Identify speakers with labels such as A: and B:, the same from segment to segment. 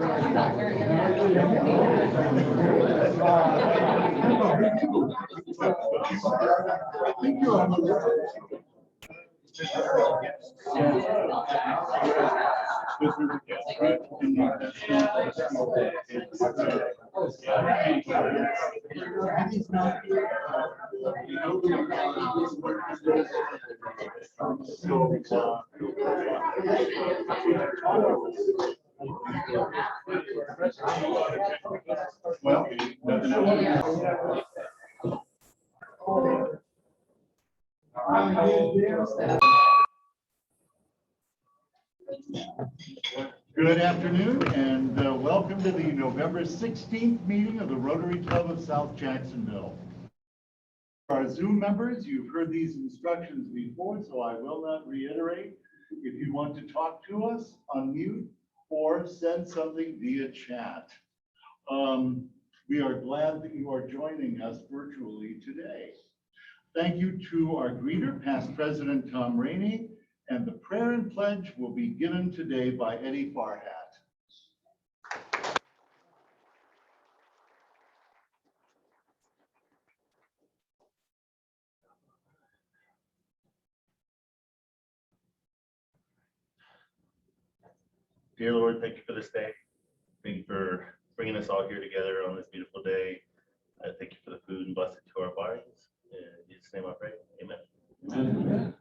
A: Well, good afternoon and welcome to the November 16th meeting of the Rotary Club of South Jacksonville. For our Zoom members, you've heard these instructions before, so I will not reiterate. If you want to talk to us, unmute or send something via chat. We are glad that you are joining us virtually today. Thank you to our greeter, past President Tom Rainey, and the prayer and pledge will be given today by Eddie Farhat.
B: Dear Lord, thank you for this day. Thank you for bringing us all here together on this beautiful day. I thank you for the food and bless it to our bodies. In Jesus' name I pray. Amen.
C: Amen.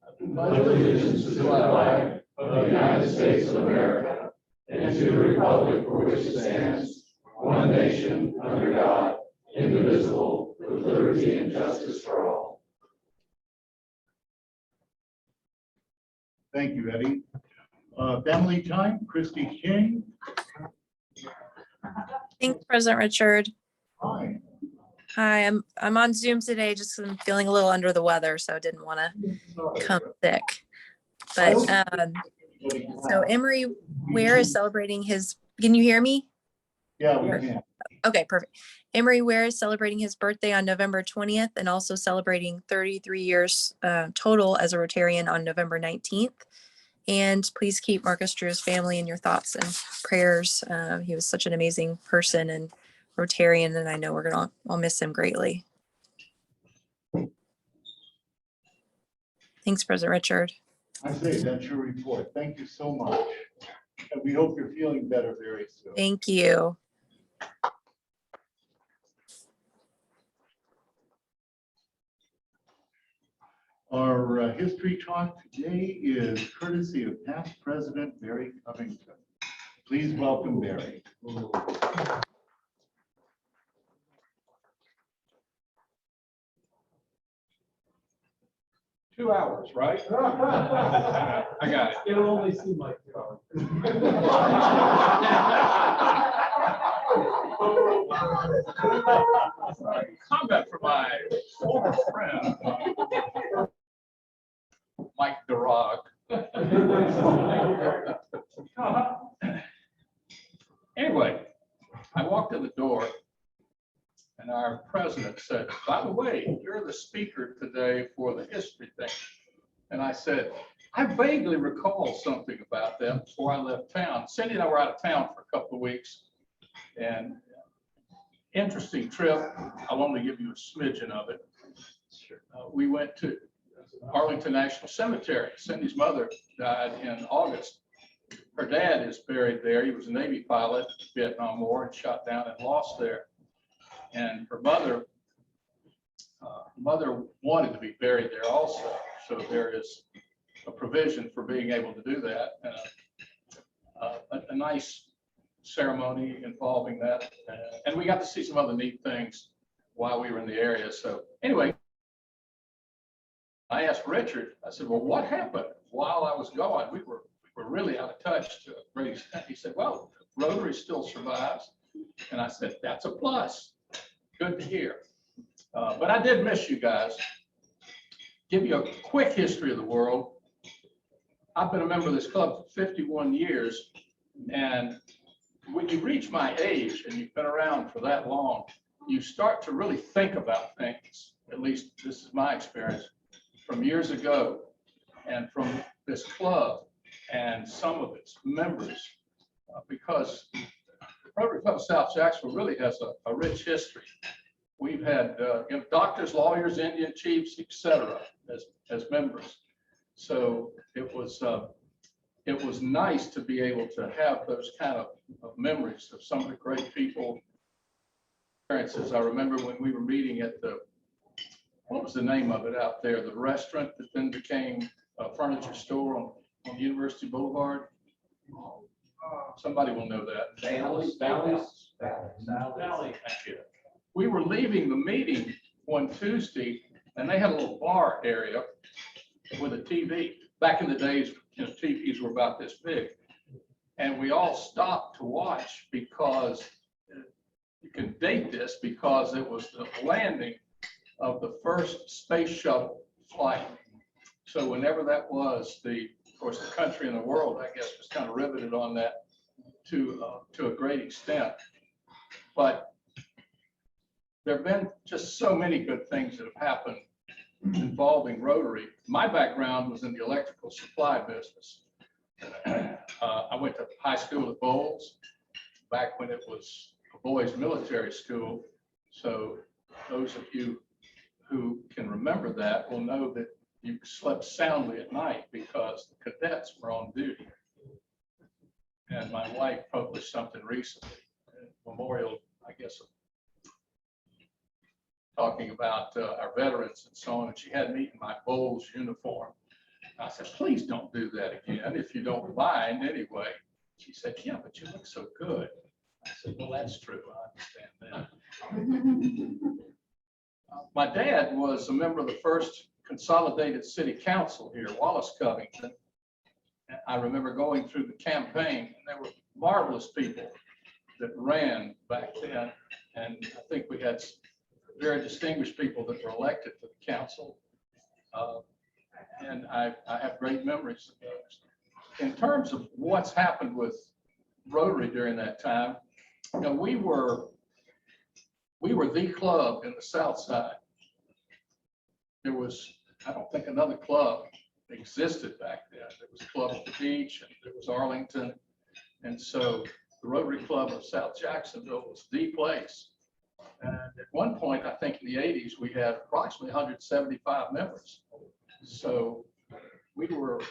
C: I pledge allegiance to the flag of the United States of America and to the republic for which it stands, one nation, under God, indivisible, with liberty and justice for all.
A: Thank you, Eddie. Family time, Christy King.
D: Thanks, President Richard.
A: Hi.
D: Hi, I'm on Zoom today just 'cause I'm feeling a little under the weather, so I didn't want to come sick. But so Emery Ware is celebrating his, can you hear me?
A: Yeah, we can.
D: Okay, perfect. Emery Ware is celebrating his birthday on November 20th and also celebrating 33 years total as a Rotarian on November 19th. And please keep Marcus Drew's family in your thoughts and prayers. He was such an amazing person and Rotarian, and I know I'll miss him greatly. Thanks, President Richard.
A: I say that's your report. Thank you so much. And we hope you're feeling better very soon.
D: Thank you.
A: Our history talk today is courtesy of past President Barry Covington. Please welcome Barry.
E: 2 hours, right? I got it.
C: It'll only seem like 2 hours.
E: Comment from my former friend, Mike Durag. Anyway, I walked in the door and our president said, by the way, you're the speaker today for the history thing. And I said, I vaguely recall something about that before I left town. Cindy and I were out of town for a couple of weeks. And interesting trip. I'll only give you a smidgen of it. We went to Arlington National Cemetery. Cindy's mother died in August. Her dad is buried there. He was a Navy pilot, Vietnam War, and shot down and lost there. And her mother wanted to be buried there also. So there is a provision for being able to do that. A nice ceremony involving that. And we got to see some other neat things while we were in the area. So anyway, I asked Richard, I said, well, what happened while I was gone? We were really out of touch to a great extent. He said, well, Rotary still survives. And I said, that's a plus. Good to hear. But I did miss you guys. Give you a quick history of the world. I've been a member of this club for 51 years. And when you reach my age and you've been around for that long, you start to really think about things. At least this is my experience from years ago and from this club and some of its members. because Rotary Club of South Jacksonville really has a rich history. We've had doctors, lawyers, Indian chiefs, etc. as members. So it was nice to be able to have those kind of memories of some of the great people. Experiences. I remember when we were meeting at what was the name of it out there? The restaurant that then became a furniture store on University Boulevard. Somebody will know that.
C: Valley.
E: Thank you. We were leaving the meeting one Tuesday, and they had a little bar area with a TV. Back in the days, TVs were about this big. And we all stopped to watch because you can date this because it was the landing of the first space shuttle flight. So whenever that was, of course, the country and the world, I guess, was kind of riveted on that to a great extent. But there have been just so many good things that have happened involving Rotary. My background was in the electrical supply business. I went to high school at Bowles back when it was a boys' military school. So those of you who can remember that will know that you slept soundly at night because the cadets were on duty. And my wife published something recently, memorial, I guess, talking about our veterans and so on. And she had me in my Bowles uniform. I said, please don't do that again, if you don't mind anyway. She said, yeah, but you look so good. I said, well, that's true. I understand that. My dad was a member of the first consolidated city council here, Wallace Covington. And I remember going through the campaign, and there were marvelous people that ran back then. And I think we had very distinguished people that were elected to the council. And I have great memories of those. In terms of what's happened with Rotary during that time, we were the club in the South Side. There was, I don't think another club existed back then. There was Club at the Beach, and there was Arlington. And so the Rotary Club of South Jacksonville was the place. And at one point, I think in the 80s, we had approximately 175 members. So we were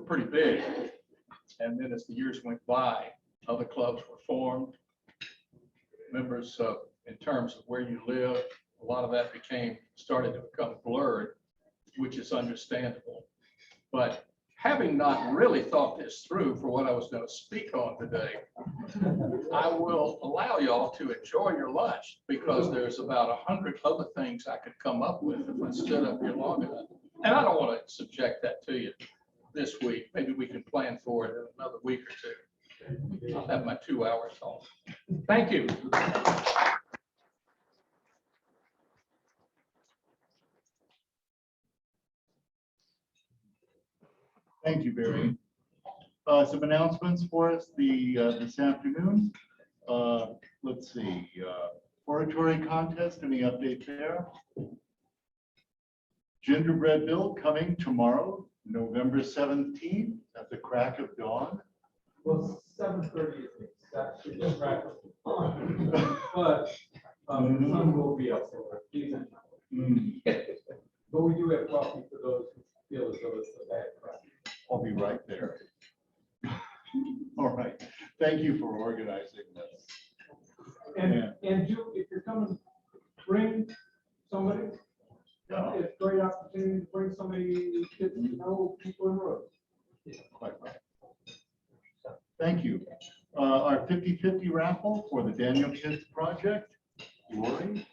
E: pretty big. And then as the years went by, other clubs were formed. Members, in terms of where you live, a lot of that started to become blurred, which is understandable. But having not really thought this through for what I was going to speak on today, I will allow y'all to enjoy your lunch because there's about 100 other things I could come up with if I stood up here long enough. And I don't want to subject that to you this week. Maybe we can plan for it in another week or two. I'll have my 2 hours on. Thank you.
A: Thank you, Barry. Some announcements for us this afternoon. Let's see, oratory contest, any update there? Gingerbread Bill coming tomorrow, November 17th at the crack of dawn.
C: Well, 7:30 is actually the practice. But the sun will be up for it. Please enjoy. But we do have coffee for those who feel as though it's a bad practice.
A: I'll be right there. All right. Thank you for organizing this.
C: And if you're coming, bring somebody.
A: Yeah.
C: It's a great opportunity to bring somebody to know people in the road.
A: Quite right. Thank you. Our 50/50 raffle for the Daniel Kids Project. Lori.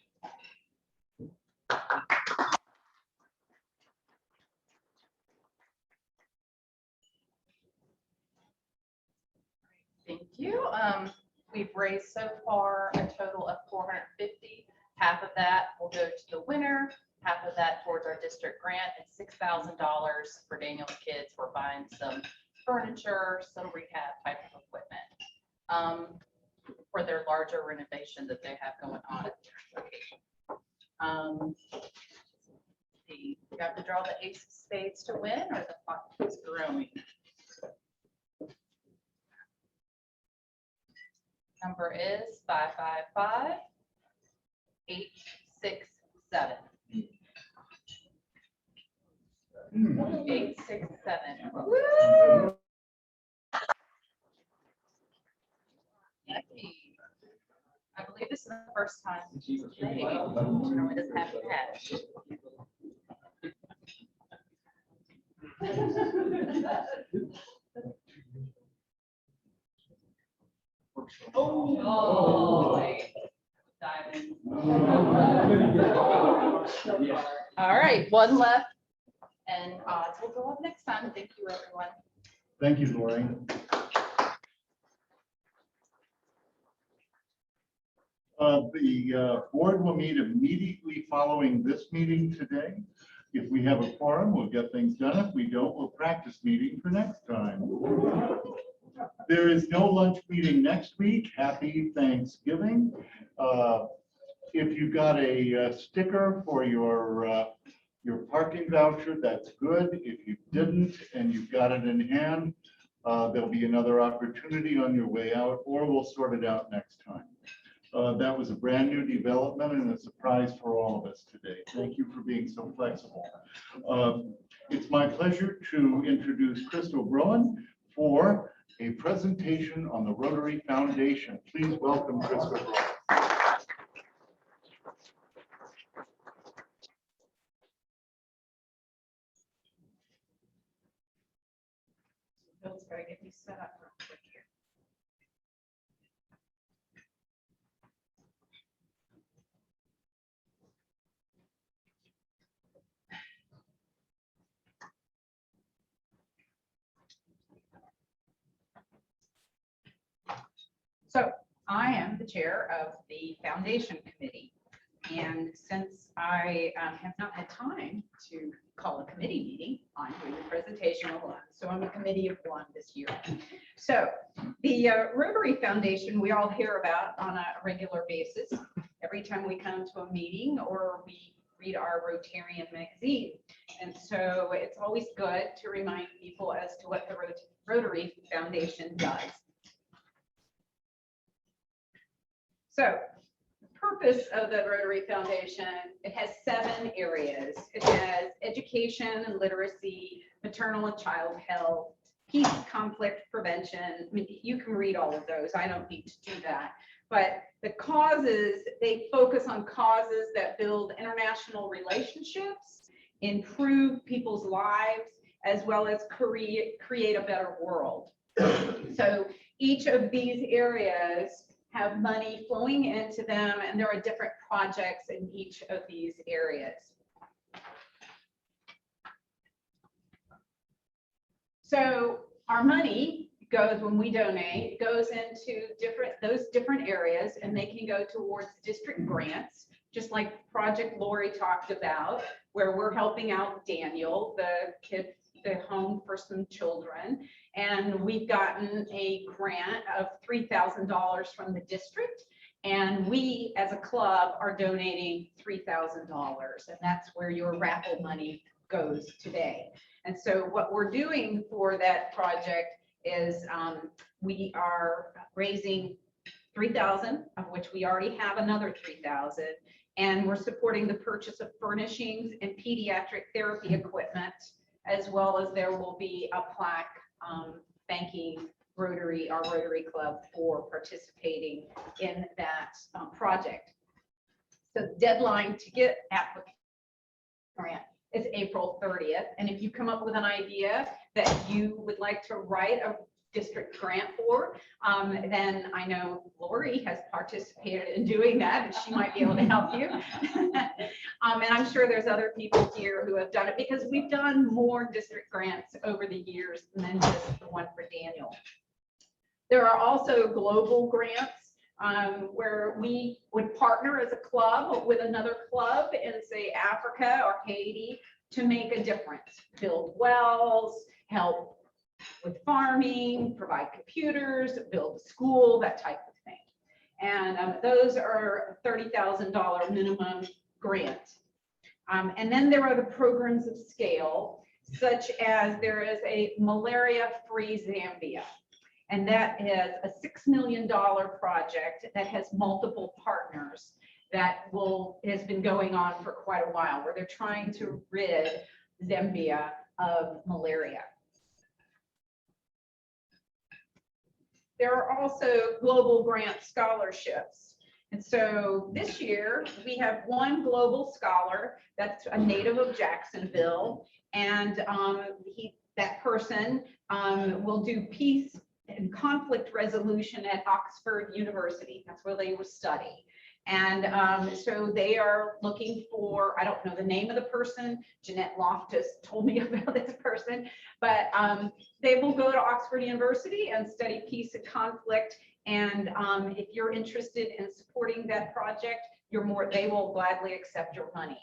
F: Thank you. We've raised so far a total of $450. Half of that will go to the winner, half of that towards our district grant, and $6,000 for Daniel's Kids. We're buying some furniture, some rehab type of equipment for their larger renovation that they have going on at their location. You have to draw the ace of spades to win, or the pot is growing. Number is 555-867. 867. Woo! Lucky. I believe this is the first time today. Generally doesn't have to have. Oh. Dive in. All right, one left. And we'll go up next time. Thank you, everyone.
A: Thank you, Lori. The board will meet immediately following this meeting today. If we have a quorum, we'll get things done. If we don't, we'll practice meeting for next time. There is no lunch meeting next week. Happy Thanksgiving. If you got a sticker for your parking voucher, that's good. If you didn't and you've got it in hand, there'll be another opportunity on your way out, or we'll sort it out next time. That was a brand new development and a surprise for all of us today. Thank you for being so flexible. It's my pleasure to introduce Crystal Broen for a presentation on the Rotary Foundation. Please welcome Crystal Broen.
F: Bill's got to get you set up real quick here. So I am the chair of the foundation committee. And since I have not had time to call a committee meeting, I'm doing the presentation alone. So I'm a committee of one this year. So the Rotary Foundation, we all hear about on a regular basis every time we come to a meeting or we read our Rotarian magazine. And so it's always good to remind people as to what the Rotary Foundation does. So the purpose of the Rotary Foundation, it has 7 areas. It has education and literacy, maternal and child health, peace, conflict prevention. I mean, you can read all of those. I don't need to do that. But the causes, they focus on causes that build international relationships, improve people's lives, as well as create a better world. So each of these areas have money flowing into them, and there are different projects in each of these areas. So our money goes, when we donate, goes into those different areas, and they can go towards district grants, just like Project Lori talked about, where we're helping out Daniel, the home for some children. And we've gotten a grant of $3,000 from the district. And we, as a club, are donating $3,000. And that's where your raffle money goes today. And so what we're doing for that project is we are raising $3,000, of which we already have another $3,000. And we're supporting the purchase of furnishings and pediatric therapy equipment, as well as there will be a plaque thanking our Rotary Club for participating in that project. So the deadline to get applicant grant is April 30th. And if you come up with an idea that you would like to write a district grant for, then I know Lori has participated in doing that, and she might be able to help you. And I'm sure there's other people here who have done it, because we've done more district grants over the years than just the one for Daniel. There are also global grants where we would partner as a club with another club in, say, Africa or Haiti to make a difference, build wells, help with farming, provide computers, build a school, that type of thing. And those are $30,000 minimum grant. And then there are the programs of scale, such as there is a malaria-free Zambia.
G: And that is a $6 million project that has multiple partners that has been going on for quite a while, where they're trying to rid Zambia of malaria. There are also global grant scholarships. And so this year we have one global scholar that's a native of Jacksonville, and that person will do peace and conflict resolution at Oxford University. That's where they will study. And so they are looking for, I don't know the name of the person, Jeanette Loftus told me about this person, but they will go to Oxford University and study peace and conflict. And if you're interested in supporting that project, they will gladly accept your money.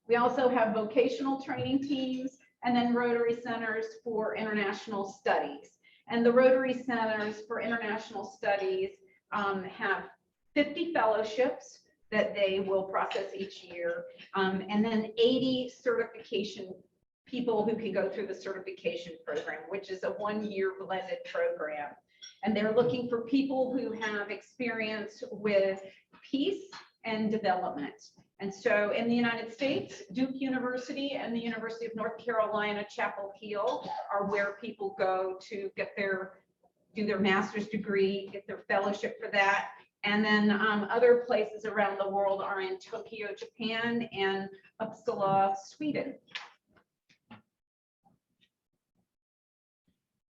G: We also have vocational training teams and then Rotary Centers for International Studies. And the Rotary Centers for International Studies have 50 fellowships that they will process each year, and then 80 certification people who can go through the certification program, which is a one-year blended program. And they're looking for people who have experience with peace and development. And so in the United States, Duke University and the University of North Carolina, Chapel Hill are where people go to do their master's degree, get their fellowship for that. And then other places around the world are in Tokyo, Japan, and Uppsala, Sweden.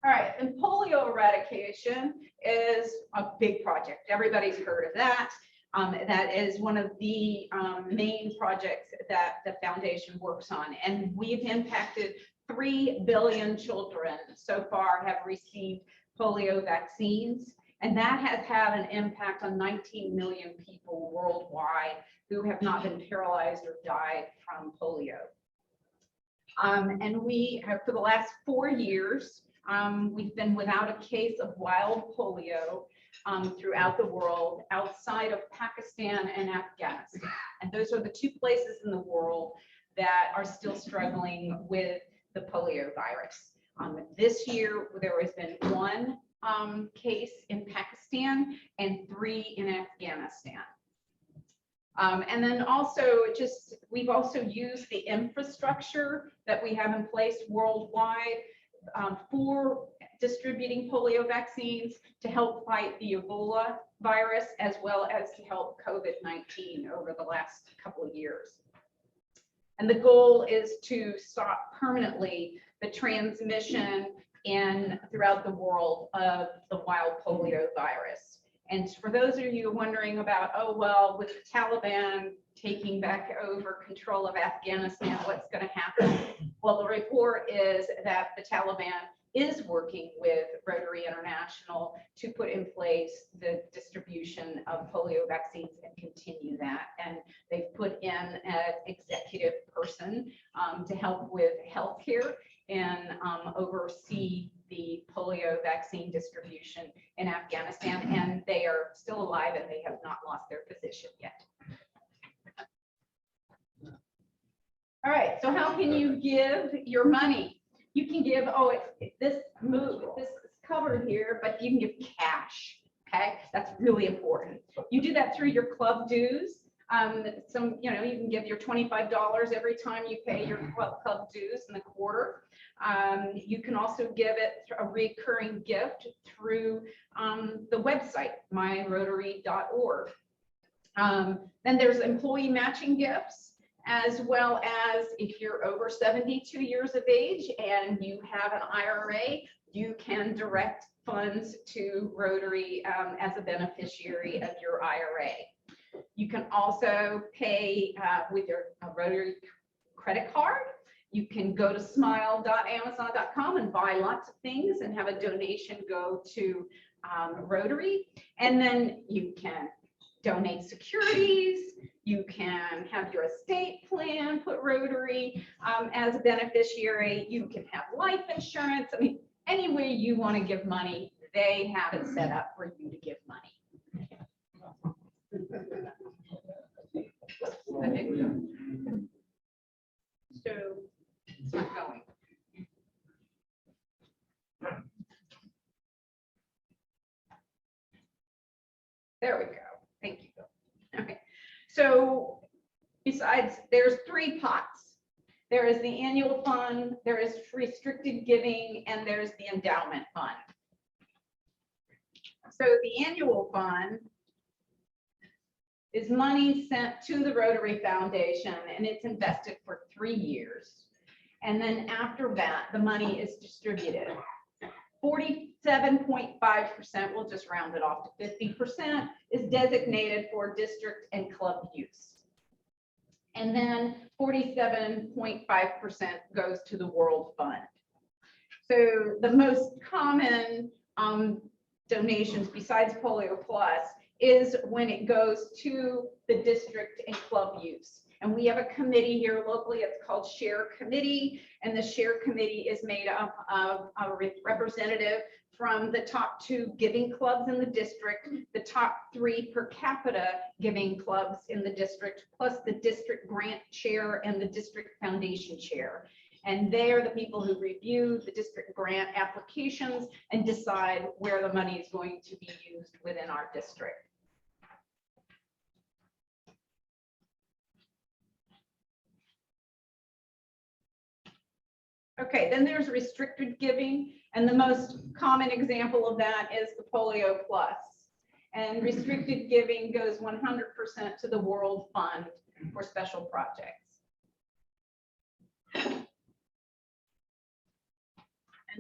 G: All right, and polio eradication is a big project. Everybody's heard of that. That is one of the main projects that the foundation works on. And we've impacted 3 billion children so far have received polio vaccines. And that has had an impact on 19 million people worldwide who have not been paralyzed or died from polio. And we have, for the last 4 years, we've been without a case of wild polio throughout the world, outside of Pakistan and Afghanistan. And those are the 2 places in the world that are still struggling with the polio virus. This year, there has been 1 case in Pakistan and 3 in Afghanistan. And then also we've also used the infrastructure that we have in place worldwide for distributing polio vaccines to help fight the Ebola virus, as well as to help COVID-19 over the last couple of years. And the goal is to stop permanently the transmission throughout the world of the wild polio virus. And for those of you wondering about, oh, well, with the Taliban taking back over control of Afghanistan, what's going to happen? Well, the report is that the Taliban is working with Rotary International to put in place the distribution of polio vaccines and continue that. And they've put in an executive person to help with healthcare and oversee the polio vaccine distribution in Afghanistan. And they are still alive and they have not lost their position yet. All right, so how can you give your money? You can give, this is covered here, but you can give cash, okay? That's really important. You do that through your club dues. You can give your $25 every time you pay your club dues in the quarter. You can also give it a recurring gift through the website, myrotary.org. Then there's employee matching gifts, as well as if you're over 72 years of age and you have an IRA, you can direct funds to Rotary as a beneficiary of your IRA. You can also pay with your Rotary credit card. You can go to smile.amazon.com and buy lots of things and have a donation go to Rotary. And then you can donate securities. You can have your estate plan put Rotary as a beneficiary. You can have life insurance. I mean, any way you want to give money, they have it set up for you to give money. So it's not going. There we go. Thank you. Okay. So besides, there's 3 pots. There is the annual fund, there is restricted giving, and there's the endowment fund. So the annual fund is money sent to the Rotary Foundation, and it's invested for 3 years. And then after that, the money is distributed. 47.5%, we'll just round it off to 50%, is designated for district and club use. And then 47.5% goes to the World Fund. So the most common donations besides Polio Plus is when it goes to the district and club use. And we have a committee here locally, it's called Share Committee, and the Share Committee is made up of a representative from the top 2 giving clubs in the district, the top 3 per capita giving clubs in the district, plus the district grant chair and the district foundation chair. And they are the people who review the district grant applications and decide where the money is going to be used within our district. Okay, then there's restricted giving, and the most common example of that is the Polio Plus. And restricted giving goes 100% to the World Fund for special projects. And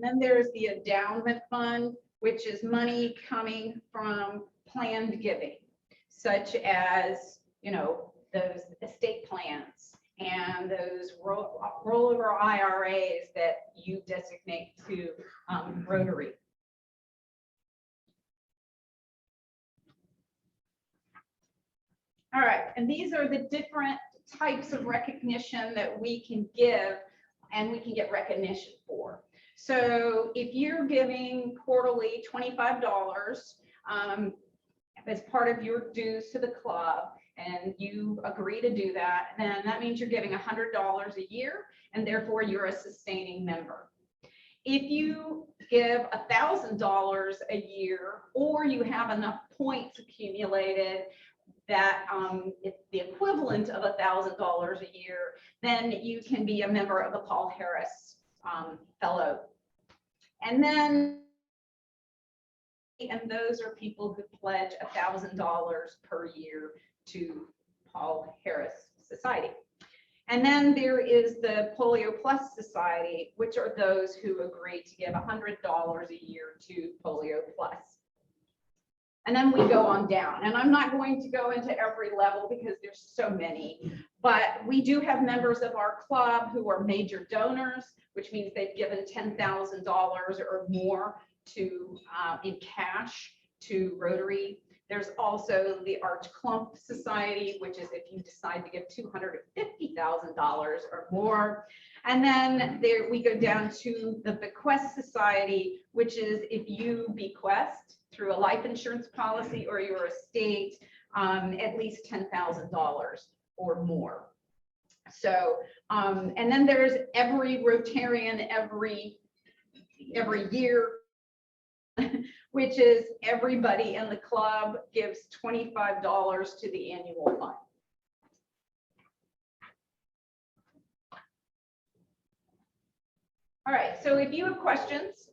G: then there's the endowment fund, which is money coming from planned giving, such as, you know, those estate plans and those rollover IRAs that you designate to Rotary. All right, and these are the different types of recognition that we can give and we can get recognition for. So if you're giving quarterly $25 as part of your dues to the club, and you agree to do that, then that means you're giving $100 a year, and therefore you're a sustaining member. If you give $1,000 a year, or you have enough points accumulated that it's the equivalent of $1,000 a year, then you can be a member of the Paul Harris Fellow. And then, and those are people who pledge $1,000 per year to Paul Harris Society. And then there is the Polio Plus Society, which are those who agree to give $100 a year to Polio Plus. And then we go on down, and I'm not going to go into every level because there's so many, but we do have members of our club who are major donors, which means they've given $10,000 or more to in cash to Rotary. There's also the Arch Clump Society, which is if you decide to give $250,000 or more. And then there we go down to the Bequest Society, which is if you bequest through a life insurance policy or your estate at least $10,000 or more. So, and then there's every Rotarian every year, which is everybody in the club gives $25 to the annual fund. All right, so if you have questions,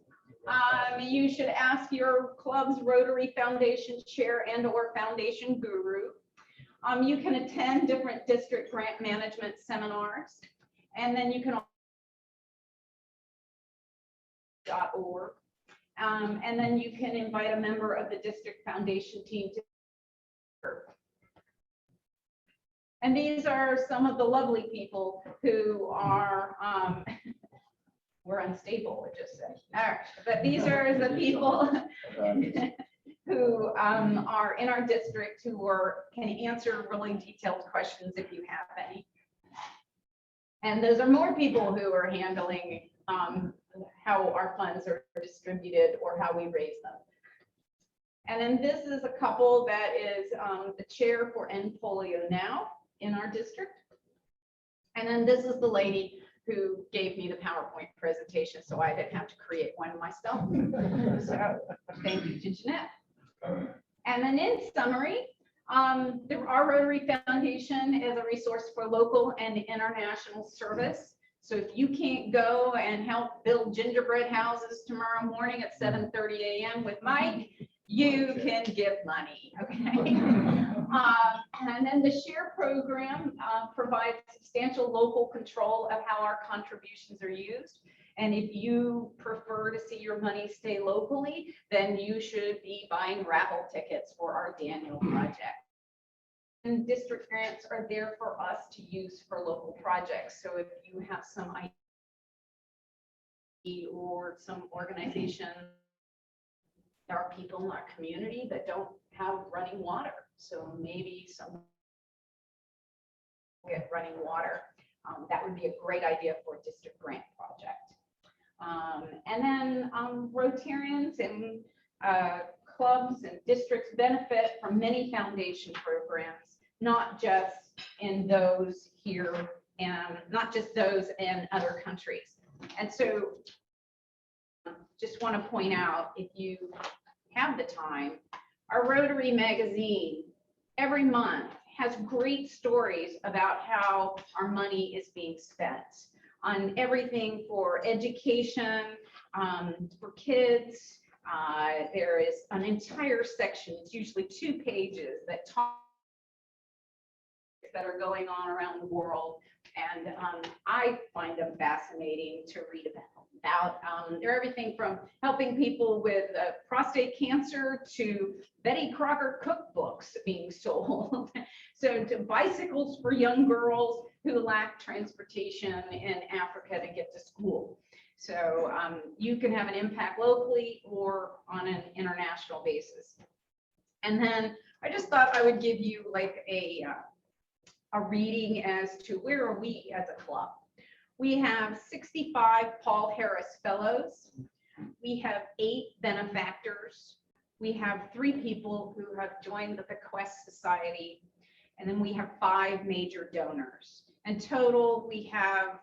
G: you should ask your club's Rotary Foundation chair and or foundation guru. You can attend different district grant management seminars, and then you can .org. And then you can invite a member of the district foundation team to. And these are some of the lovely people who are, we're unstable, it just said. All right, but these are the people who are in our district who can answer really detailed questions if you have any. And those are more people who are handling how our funds are distributed or how we raise them. And then this is a couple that is the chair for End Polio Now in our district. And then this is the lady who gave me the PowerPoint presentation, so I didn't have to create one myself. So thank you to Jeanette. And then in summary, our Rotary Foundation is a resource for local and international service. So if you can't go and help build gingerbread houses tomorrow morning at 7:30 a.m. with Mike, you can give money, okay? And then the SHARE program provides substantial local control of how our contributions are used. And if you prefer to see your money stay locally, then you should be buying raffle tickets for our Daniel project. And district grants are there for us to use for local projects. So if you have some idea or some organization, there are people in our community that don't have running water. So maybe some get running water. That would be a great idea for a district grant project. And then Rotarians and clubs and districts benefit from many foundation programs, not just in those here and not just those in other countries. And so just want to point out, if you have the time, our Rotary magazine every month has great stories about how our money is being spent on everything for education, for kids. There is an entire section, it's usually 2 pages, that talk that are going on around the world. And I find them fascinating to read about. They're everything from helping people with prostate cancer to Betty Crocker cookbooks being sold. So to bicycles for young girls who lack transportation in Africa to get to school. So you can have an impact locally or on an international basis. And then I just thought I would give you like a reading as to where are we as a club. We have 65 Paul Harris Fellows. We have 8 benefactors. We have 3 people who have joined the Bequest Society. And then we have 5 major donors. In total, we have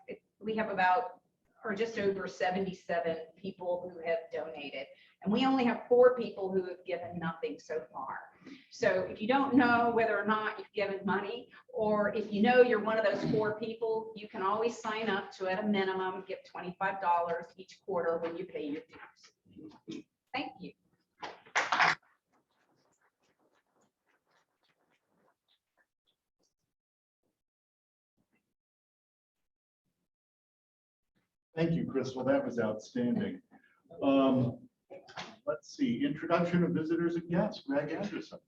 G: about, or just over 77 people who have donated. And we only have 4 people who have given nothing so far. So if you don't know whether or not you've given money, or if you know you're one of those 4 people, you can always sign up to, at a minimum, give $25 each quarter when you pay your dues. Thank you.
A: Thank you, Crystal. That was outstanding. Let's see, introduction of visitors and guests, Greg Anderson.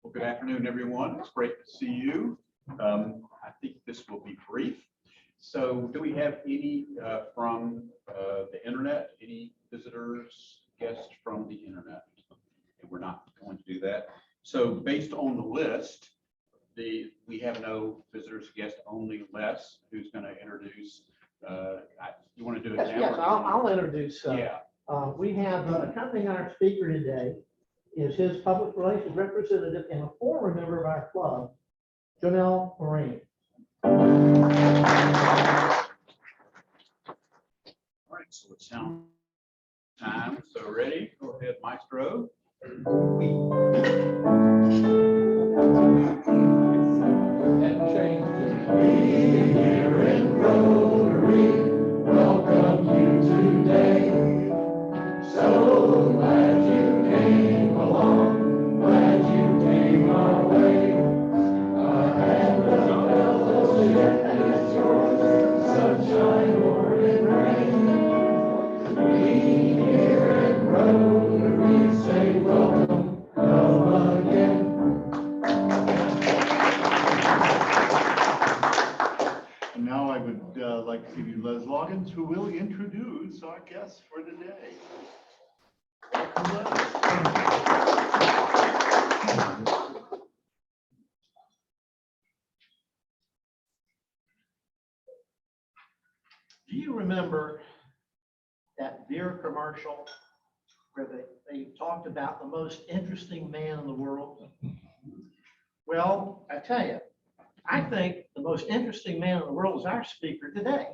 H: Well, good afternoon, everyone. It's great to see you. I think this will be brief. So do we have any from the internet, any visitors, guests from the internet? And we're not going to do that. So based on the list, we have no visitors, guests, only Les, who's going to introduce. You want to do it now?
C: Yes, I'll introduce.
H: Yeah.
C: We have accompanying our speaker today is his public relations representative and a former member of our club, Janelle Moraine.
H: All right, so it's sound time. So ready? Go ahead, Maestro.
C: Here in Rotary, welcome you today. So glad you came along, glad you came our way. Our hand of fellowship is yours, sunshine or in rain. We here in Rotary say welcome, come again.
A: And now I would like to give you Les Loggins, who will introduce our guests for the day.
C: Do you remember that beer commercial where they talked about the most interesting man in the world? Well, I tell you, I think the most interesting man in the world is our speaker today.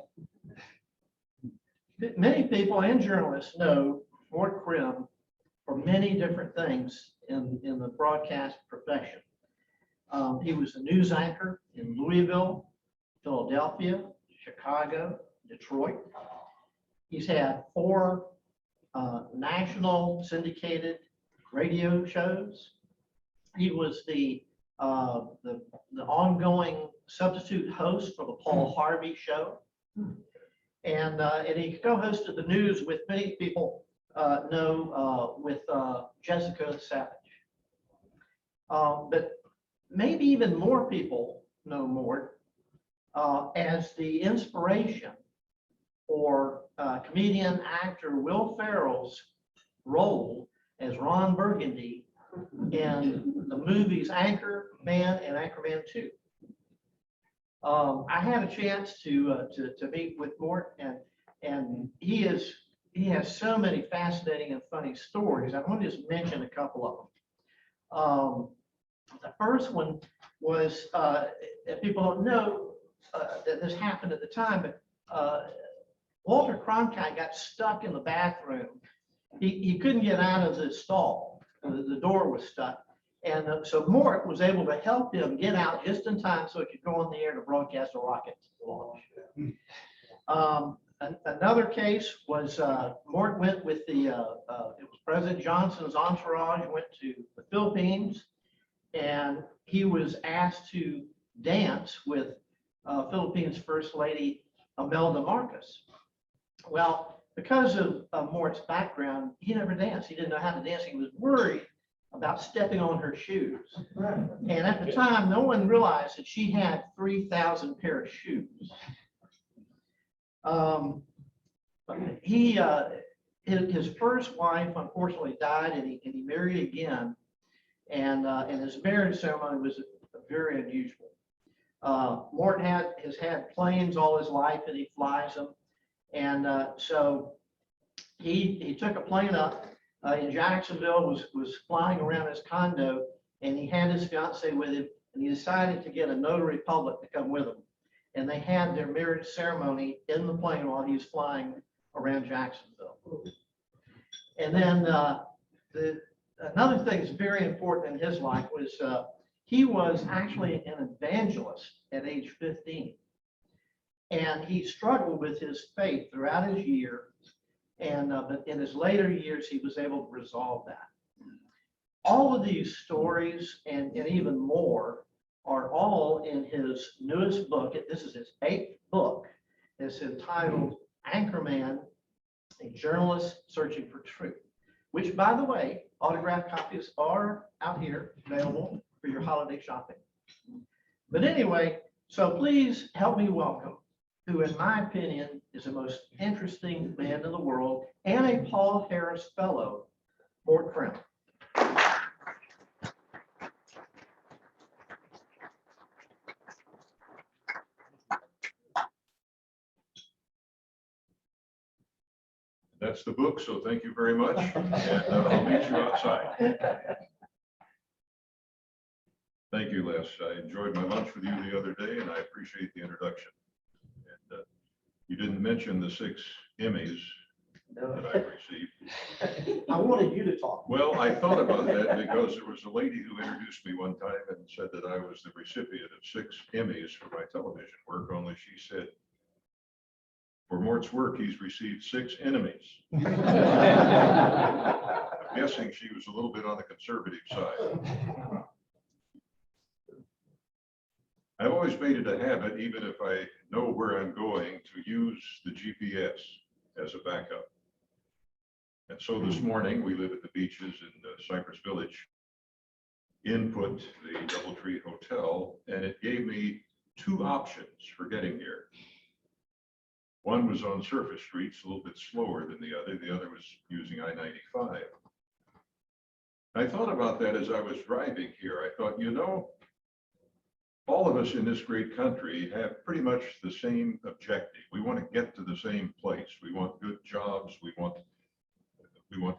I: Many people and journalists know Mort Crim for many different things in the broadcast profession. He was a news anchor in Louisville, Philadelphia, Chicago, Detroit. He's had 4 national syndicated radio shows. He was the ongoing substitute host for the Paul Harvey Show. And he co-hosted the news with many people know with Jessica Savage. But maybe even more people know Mort as the inspiration for comedian actor Will Ferrell's role as Ron Burgundy in the movies Anchorman and Anchorman 2. I had a chance to meet with Mort, and he has so many fascinating and funny stories. I want to just mention a couple of them. The first one was people don't know that this happened at the time, but Walter Cronkite got stuck in the bathroom. He couldn't get out of the stall. The door was stuck. And so Mort was able to help him get out just in time so he could go on the air to broadcast a rocket launch. Another case was Mort went with it was President Johnson's entourage, went to the Philippines, and he was asked to dance with Philippines First Lady Imelda Marcos. Well, because of Mort's background, he never danced. He didn't know how to dance. He was worried about stepping on her shoes. And at the time, no one realized that she had 3,000 pair of shoes. His first wife unfortunately died, and he married again. And his marriage ceremony was very unusual. Mort has had planes all his life, and he flies them. And so he took a plane up in Jacksonville, was flying around his condo, and he had his fiance with him, and he decided to get a notary public to come with him. And they had their marriage ceremony in the plane while he was flying around Jacksonville. And then another thing that's very important in his life was he was actually an evangelist at age 15. And he struggled with his faith throughout his years. And but in his later years, he was able to resolve that. All of these stories and even more are all in his newest book. This is his 8th book. It's entitled Anchorman, a Journalist Searching for Truth, which, by the way, autographed copies are out here available for your holiday shopping. But anyway, so please help me welcome, who in my opinion is the most interesting man in the world and a Paul Harris Fellow, Mort Crim.
C: That's the book, so thank you very much, and I'll meet you outside. Thank you, Les. I enjoyed my lunch with you the other day, and I appreciate the introduction. And you didn't mention the 6 Emmys that I received.
I: I wanted you to talk.
C: Well, I thought about that because there was a lady who introduced me one time and said that I was the recipient of 6 Emmys for my television work, only she said, for Mort's work, he's received 6 enemies. I'm guessing she was a little bit on the conservative side. I've always made it a habit, even if I know where I'm going, to use the GPS as a backup. And so this morning, we live at the beaches in Cypress Village, input the DoubleTree Hotel, and it gave me 2 options for getting here. One was on surface streets, a little bit slower than the other. The other was using I-95. I thought about that as I was driving here. I thought, you know, all of us in this great country have pretty much the same objective. We want to get to the same place. We want good jobs. We want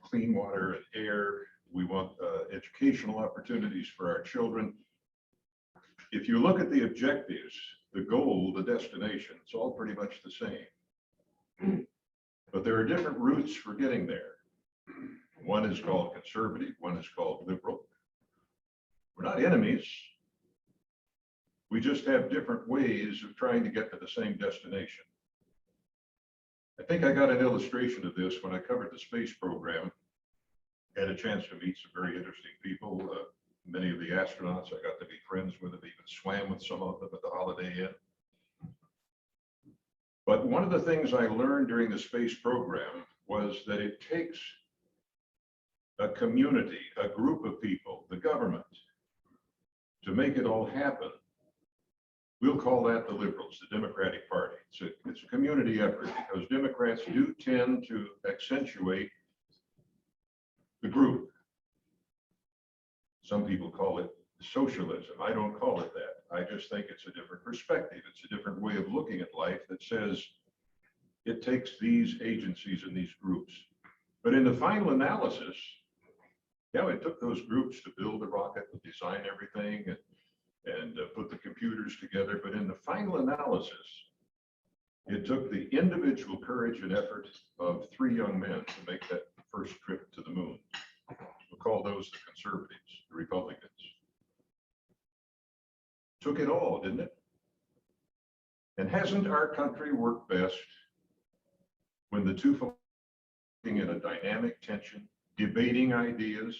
C: clean water and air. We want educational opportunities for our children. If you look at the objectives, the goal, the destination, it's all pretty much the same. But there are different routes for getting there. One is called conservative, one is called liberal. We're not enemies. We just have different ways of trying to get to the same destination. I think I got an illustration of this when I covered the space program. Had a chance to meet some very interesting people. Many of the astronauts I got to be friends with, have even swam with some of them at the Holiday Inn. But one of the things I learned during the space program was that it takes a community, a group of people, the government, to make it all happen. We'll call that the liberals, the Democratic Party. It's a community effort because Democrats do tend to accentuate the group. Some people call it socialism. I don't call it that. I just think it's a different perspective. It's a different way of looking at life that says it takes these agencies and these groups. But in the final analysis, yeah, it took those groups to build the rocket and design everything and put the computers together. But in the final analysis, it took the individual courage and effort of 3 young men to make that first trip to the moon. We'll call those the conservatives, the Republicans. Took it all, didn't it? And hasn't our country worked best when the two folks in a dynamic tension, debating ideas,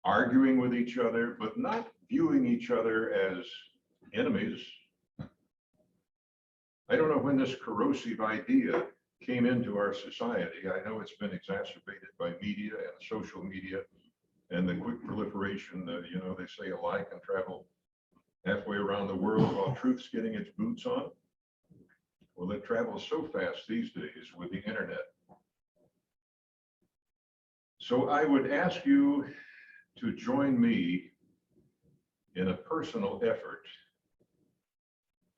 C: arguing with each other, but not viewing each other as enemies? I don't know when this corrosive idea came into our society. I know it's been exacerbated by media and social media and the quick proliferation. You know, they say a lie can travel halfway around the world while truth's getting its boots on. Well, it travels so fast these days with the internet. So I would ask you to join me in a personal effort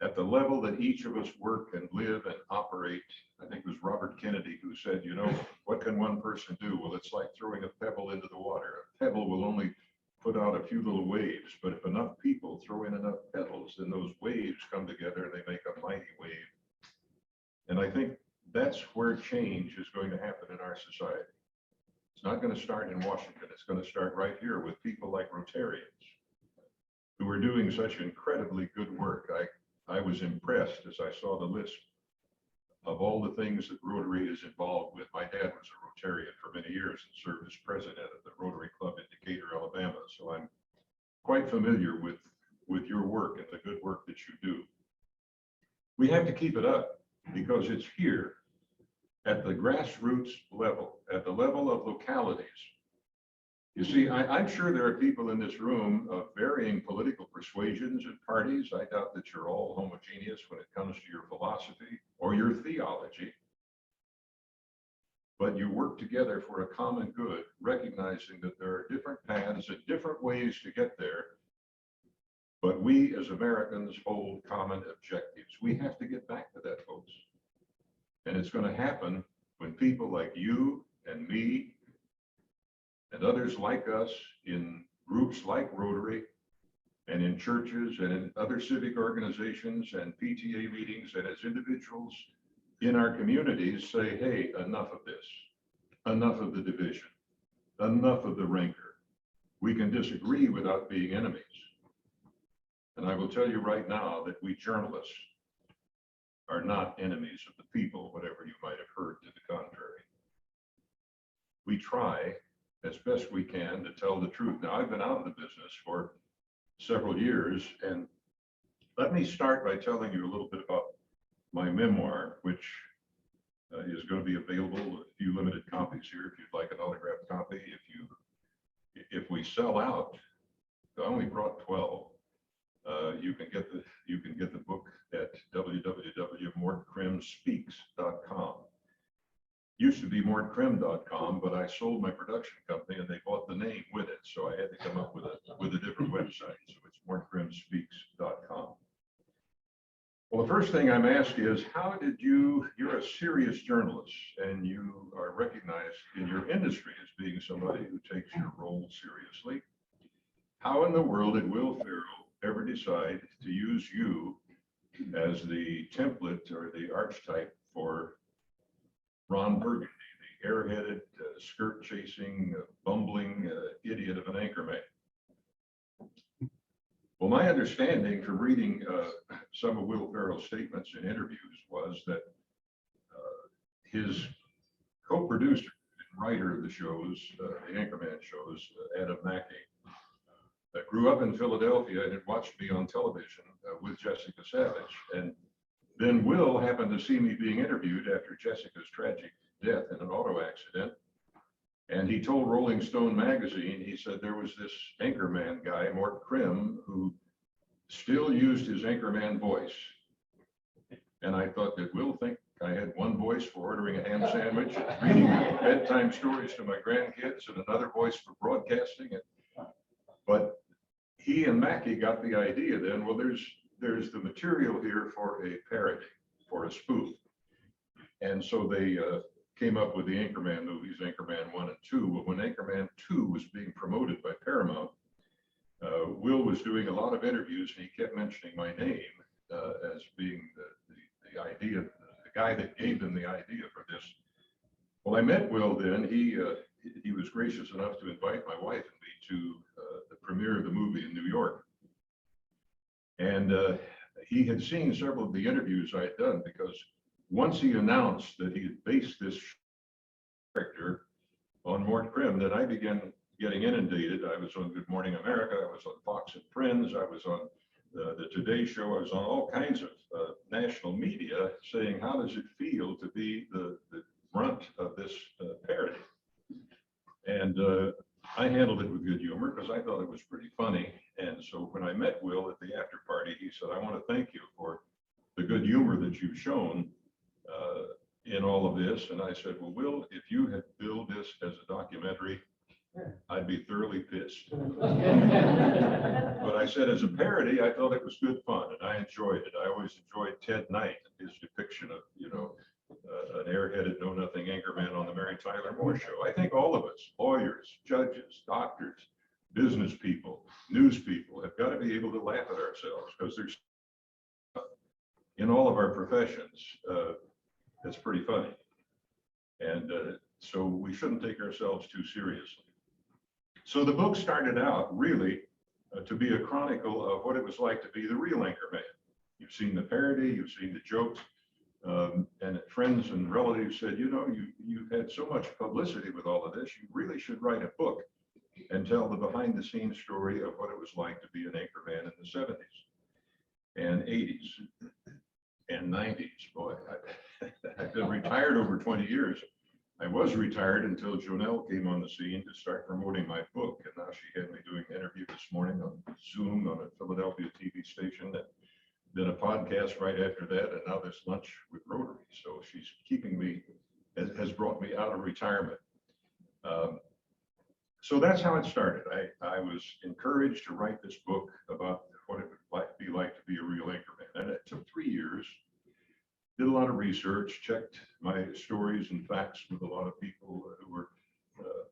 C: at the level that each of us work and live and operate. I think it was Robert Kennedy who said, you know, what can one person do? Well, it's like throwing a pebble into the water. A pebble will only put out a few little waves, but if enough people throw in enough pebbles, then those waves come together and they make a mighty wave. And I think that's where change is going to happen in our society. It's not going to start in Washington. It's going to start right here with people like Rotarians who are doing such incredibly good work. I was impressed as I saw the list of all the things that Rotary is involved with. My dad was a Rotarian for many years and served as president of the Rotary Club in Decatur, Alabama. So I'm quite familiar with your work and the good work that you do. We have to keep it up because it's here at the grassroots level, at the level of localities. You see, I'm sure there are people in this room of varying political persuasions and parties. I doubt that you're all homogeneous when it comes to your philosophy or your theology. But you work together for a common good, recognizing that there are different paths and different ways to get there. But we as Americans hold common objectives. We have to get back to that, folks. And it's going to happen when people like you and me and others like us in groups like Rotary and in churches and in other civic organizations and PTA meetings and as individuals in our communities say, hey, enough of this, enough of the division, enough of the rancor. We can disagree without being enemies. And I will tell you right now that we journalists are not enemies of the people, whatever you might have heard to the contrary. We try as best we can to tell the truth. Now, I've been out of the business for several years, and let me start by telling you a little bit about my memoir, which is going to be available, a few limited copies here if you'd like an autographed copy. If we sell out, I only brought 12. You can get the book at www.mortcrimspeaks.com. Used to be mortcrim.com, but I sold my production company and they bought the name with it, so I had to come up with a different website. So it's mortcrimspeaks.com. Well, the first thing I'm asked is, how did you're a serious journalist and you are recognized in your industry as being somebody who takes your role seriously. How in the world did Will Ferrell ever decide to use you as the template or the archetype for Ron Burgundy, the airheaded, skirt-chasing, bumbling idiot of an anchorman. Well, my understanding from reading some of Will Ferrell's statements in interviews was that his co-producer and writer of the shows, the Anchorman shows, Adam Mackey, grew up in Philadelphia and had watched me on television with Jessica Savage. And then Will happened to see me being interviewed after Jessica's tragic death in an auto accident. And he told Rolling Stone magazine, he said there was this Anchorman guy, Mort Crim, who still used his Anchorman voice. And I thought, did Will think I had one voice for ordering a ham sandwich, reading bedtime stories to my grandkids, and another voice for broadcasting? But he and Mackey got the idea then, well, there's the material here for a parody, for a spoof. And so they came up with the Anchorman movies, Anchorman 1 and 2. But when Anchorman 2 was being promoted by Paramount, Will was doing a lot of interviews and he kept mentioning my name as being the idea, the guy that gave them the idea for this. Well, I met Will then. He was gracious enough to invite my wife and me to the premiere of the movie in New York. And he had seen several of the interviews I had done, because once he announced that he had based this character on Mort Crim, then I began getting inundated. I was on Good Morning America, I was on Fox and Friends, I was on the Today Show, I was on all kinds of national media saying, how does it feel to be the brunt of this parody? And I handled it with good humor because I thought it was pretty funny. And so when I met Will at the after party, he said, I want to thank you for the good humor that you've shown in all of this. And I said, well, Will, if you had billed this as a documentary, I'd be thoroughly pissed. But I said, as a parody, I thought it was good fun and I enjoyed it. I always enjoyed Ted Knight, his depiction of, an airheaded, know-nothing anchorman on the Mary Tyler Moore Show. I think all of us, lawyers, judges, doctors, business people, news people, have got to be able to laugh at ourselves, because there's, in all of our professions, it's pretty funny. And so we shouldn't take ourselves too seriously. So the book started out really to be a chronicle of what it was like to be the real anchorman. You've seen the parody, you've seen the jokes, and friends and relatives said, you've had so much publicity with all of this, you really should write a book and tell the behind the scenes story of what it was like to be an anchorman in the 70s and 80s and 90s. Boy, I've been retired over 20 years. I was retired until Jonelle came on the scene to start promoting my book. And now she had me doing an interview this morning on Zoom on a Philadelphia TV station, then a podcast right after that, and now this lunch with Rotary. So she's keeping me, has brought me out of retirement. So that's how it started. I was encouraged to write this book about what it would be like to be a real anchorman. And it took 3 years. Did a lot of research, checked my stories and facts with a lot of people who were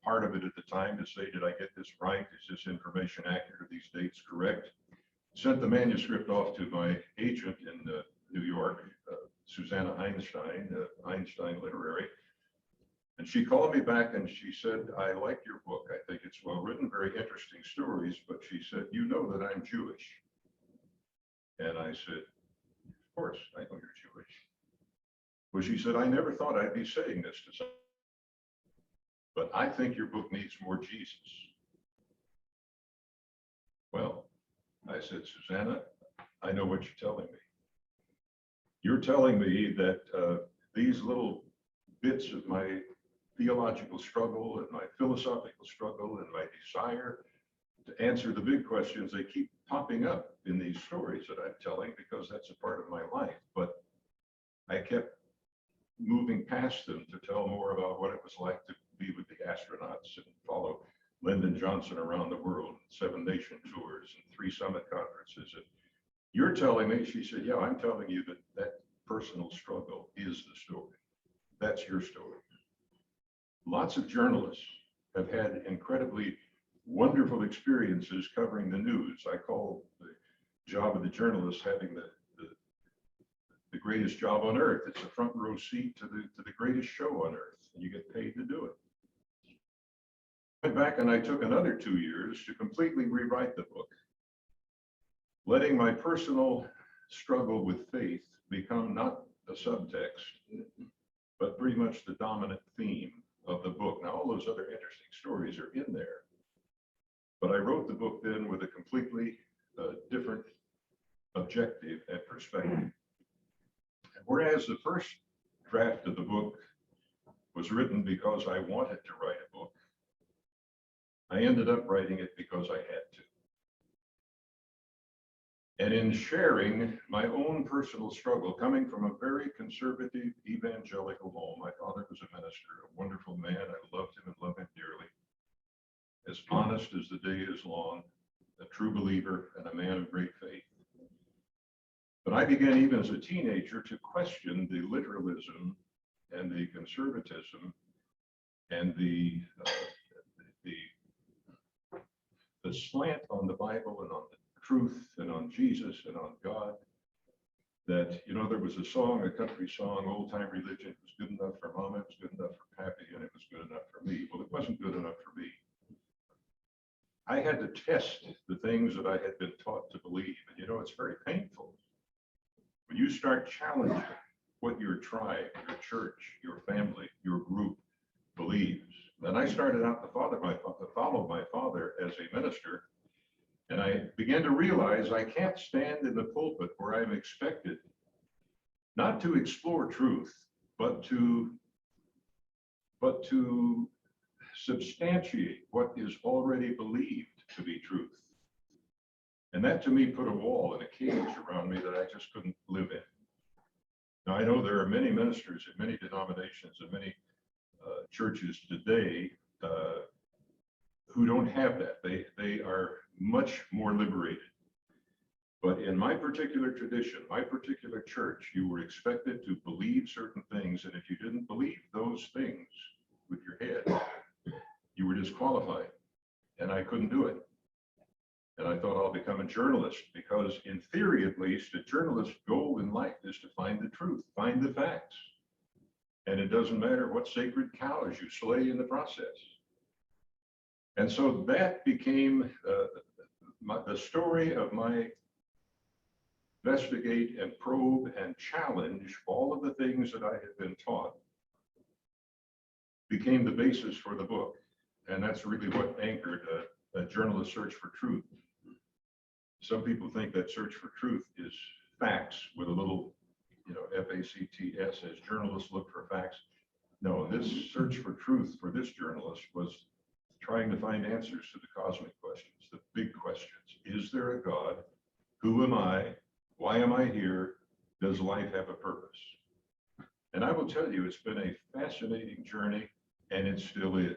C: part of it at the time to say, did I get this right? Is this information accurate? Are these dates correct? Sent the manuscript off to my agent in New York, Susanna Einstein, Einstein Literary. And she called me back and she said, I like your book. I think it's well written, very interesting stories. But she said, you know that I'm Jewish. And I said, of course, I know you're Jewish. Well, she said, I never thought I'd be saying this to someone, but I think your book needs more Jesus. Well, I said, Susanna, I know what you're telling me. You're telling me that these little bits of my theological struggle and my philosophical struggle and my desire to answer the big questions, they keep popping up in these stories that I'm telling, because that's a part of my life. But I kept moving past them to tell more about what it was like to be with the astronauts and follow Lyndon Johnson around the world, 7 nation tours and 3 summit conferences. And you're telling me, she said, yeah, I'm telling you that personal struggle is the story. That's your story. Lots of journalists have had incredibly wonderful experiences covering the news. I call the job of the journalist having the the greatest job on earth. It's a front row seat to the greatest show on earth, and you get paid to do it. Went back and I took another 2 years to completely rewrite the book, letting my personal struggle with faith become not a subtext, but pretty much the dominant theme of the book. Now, all those other interesting stories are in there, but I wrote the book then with a completely different objective and perspective. Whereas the first draft of the book was written because I wanted to write a book, I ended up writing it because I had to. And in sharing my own personal struggle, coming from a very conservative evangelical home, my father was a minister, a wonderful man. I loved him and love him dearly. As honest as the day is long, a true believer and a man of great faith. But I began even as a teenager to question the literalism and the conservatism and the slant on the Bible and on the truth and on Jesus and on God. That, you know, there was a song, a country song, old time religion was good enough for Mama, it was good enough for Pappy, and it was good enough for me. Well, it wasn't good enough for me. I had to test the things that I had been taught to believe. And you know, it's very painful when you start challenging what your tribe, your church, your family, your group believes. And I started out to follow my father as a minister, and I began to realize I can't stand in the pulpit where I'm expected not to explore truth, but to substantiate what is already believed to be truth. And that to me put a wall and a cage around me that I just couldn't live in. Now, I know there are many ministers in many denominations and many churches today who don't have that. They are much more liberated. But in my particular tradition, my particular church, you were expected to believe certain things. And if you didn't believe those things with your head, you were disqualified. And I couldn't do it. And I thought I'll become a journalist because, in theory at least, a journalist's goal in life is to find the truth, find the facts. And it doesn't matter what sacred cows you slay in the process. And so that became the story of my investigate and probe and challenge all of the things that I had been taught became the basis for the book. And that's really what anchored a journalist's search for truth. Some people think that search for truth is facts with a little, you know, FACTS, as journalists look for facts. No, this search for truth for this journalist was trying to find answers to the cosmic questions, the big questions. Is there a God? Who am I? Why am I here? Does life have a purpose? And I will tell you, it's been a fascinating journey, and it still is.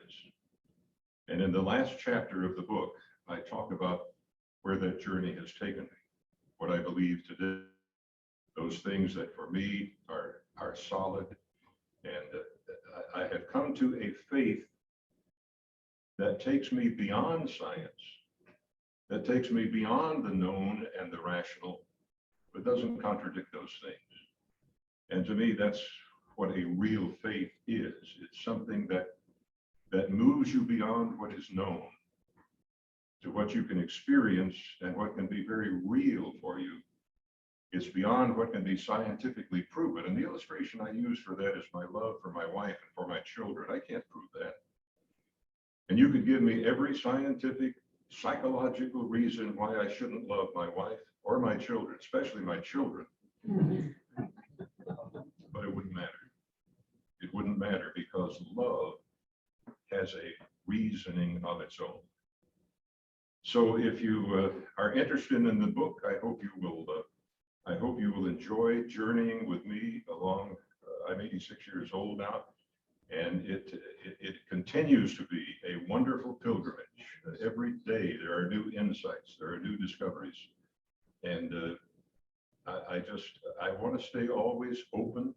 C: And in the last chapter of the book, I talk about where that journey has taken me, what I believe today, those things that for me are solid. And I have come to a faith that takes me beyond science, that takes me beyond the known and the rational, but doesn't contradict those things. And to me, that's what a real faith is. It's something that moves you beyond what is known to what you can experience and what can be very real for you. It's beyond what can be scientifically proven. And the illustration I use for that is my love for my wife and for my children. I can't prove that. And you could give me every scientific, psychological reason why I shouldn't love my wife or my children, especially my children. But it wouldn't matter. It wouldn't matter because love has a reasoning of its own. So if you are interested in the book, I hope you will enjoy journeying with me along. I'm 86 years old now, and it continues to be a wonderful pilgrimage. Every day there are new insights, there are new discoveries, and I want to stay always open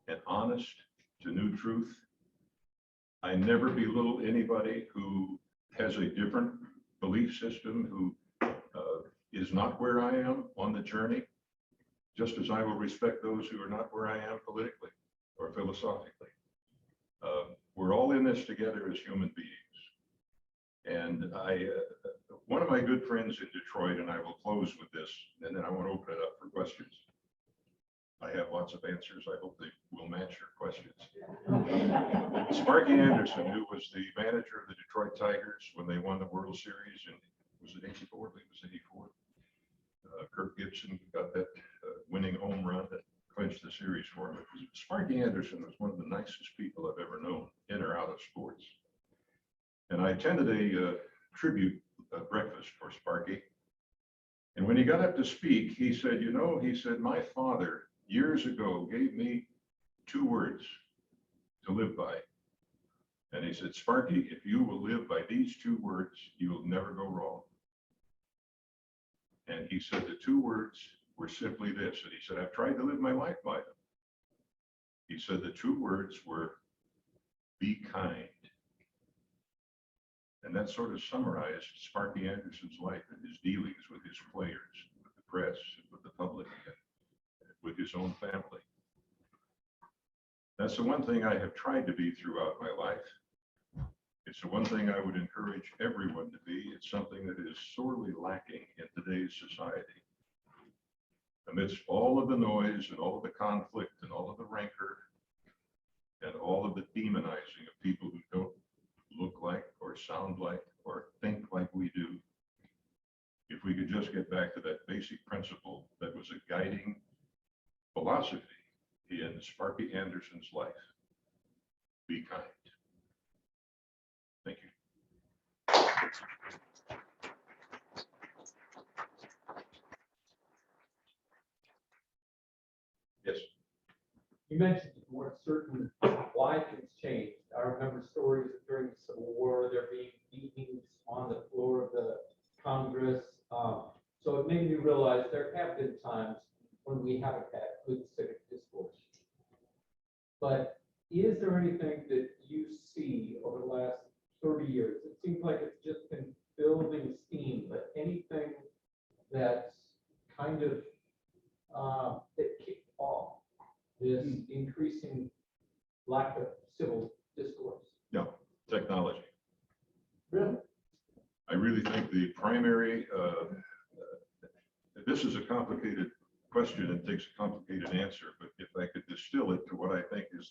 C: and honest to new truth. I never belittle anybody who has a different belief system, who is not where I am on the journey.
J: just as I will respect those who are not where I am politically or philosophically. We're all in this together as human beings. And one of my good friends in Detroit, and I will close with this, and then I want to open it up for questions. I have lots of answers. I hope they will match your questions. Sparky Anderson, who was the manager of the Detroit Tigers when they won the World Series, and was it 84? I think it was 84. Kirk Gibson got that winning home run that clinched the series for him. Sparky Anderson was one of the nicest people I've ever known, in or out of sports. And I attended a tribute breakfast for Sparky. And when he got up to speak, he said, you know, he said, my father years ago gave me 2 words to live by. And he said, Sparky, if you will live by these 2 words, you will never go wrong. And he said the 2 words were simply this. And he said, I've tried to live my life by them. He said the 2 words were, be kind. And that sort of summarized Sparky Anderson's life and his dealings with his players, with the press, with the public, and with his own family. That's the one thing I have tried to be throughout my life. It's the one thing I would encourage everyone to be. It's something that is sorely lacking in today's society. Amidst all of the noise and all of the conflict and all of the rancor and all of the demonizing of people who don't look like or sound like or think like we do, if we could just get back to that basic principle that was a guiding philosophy in Sparky Anderson's life, be kind. Thank you. Yes.
C: You mentioned you weren't certain why things changed. I remember stories during the Civil War, there being beatings on the floor of the Congress. So it made me realize there have been times when we haven't had good civic discourse. But is there anything that you see over the last 30 years? It seems like it's just been building steam, but anything that's kind of that kicked off this increasing lack of civil discourse?
J: No, technology.
C: Really?
J: I really think the primary, this is a complicated question and takes a complicated answer, but if I could distill it to what I think is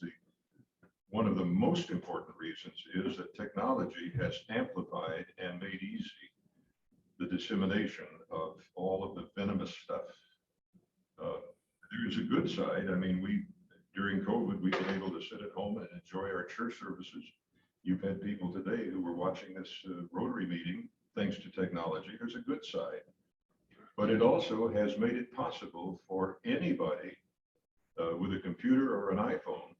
J: one of the most important reasons is that technology has amplified and made easy the dissemination of all of the venomous stuff. There is a good side. I mean, during COVID, we've been able to sit at home and enjoy our church services. You've had people today who were watching this Rotary meeting thanks to technology. There's a good side. But it also has made it possible for anybody with a computer or an iPhone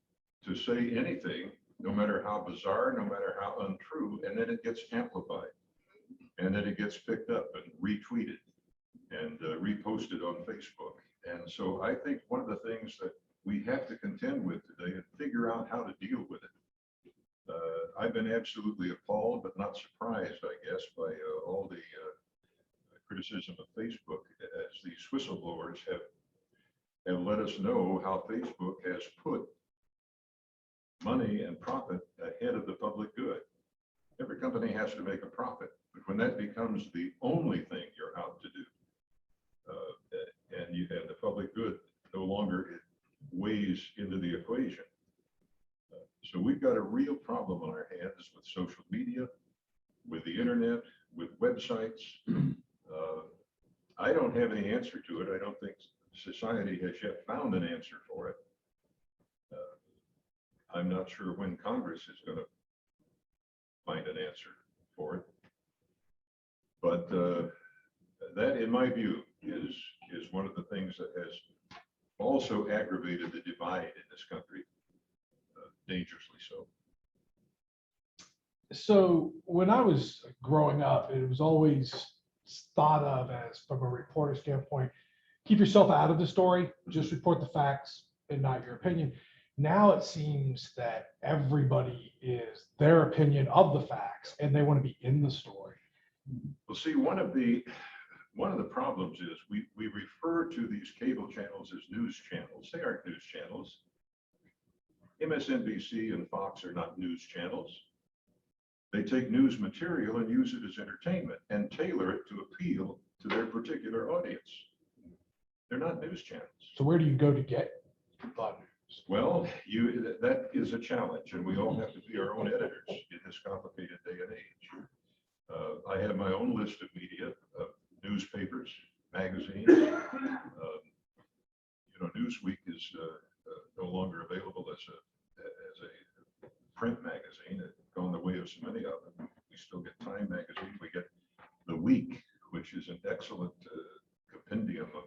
J: to say anything, no matter how bizarre, no matter how untrue, and then it gets amplified. And then it gets picked up and retweeted and reposted on Facebook. And so I think one of the things that we have to contend with today and figure out how to deal with it. I've been absolutely appalled, but not surprised, I guess, by all the criticism of Facebook as these whistleblowers have let us know how Facebook has put money and profit ahead of the public good. Every company has to make a profit, but when that becomes the only thing you're out to do, and you have the public good no longer weighs into the equation. So we've got a real problem on our hands with social media, with the internet, with websites. I don't have any answer to it. I don't think society has yet found an answer for it. I'm not sure when Congress is going to find an answer for it. But that, in my view, is one of the things that has also aggravated the divide in this country, dangerously so.
K: So when I was growing up, it was always thought of as, from a reporter standpoint, keep yourself out of the story, just report the facts and not your opinion. Now it seems that everybody is their opinion of the facts and they want to be in the story.
J: Well, see, one of the one of the problems is we refer to these cable channels as news channels. They aren't news channels. MSNBC and Fox are not news channels. They take news material and use it as entertainment and tailor it to appeal to their particular audience. They're not news channels.
K: So where do you go to get the news?
J: Well, that is a challenge, and we all have to be our own editors in this complicated day and age. I have my own list of media, newspapers, magazines. Newsweek is no longer available as a print magazine. It's gone the way of so many of them. We still get Time magazine. We get The Week, which is an excellent compendium of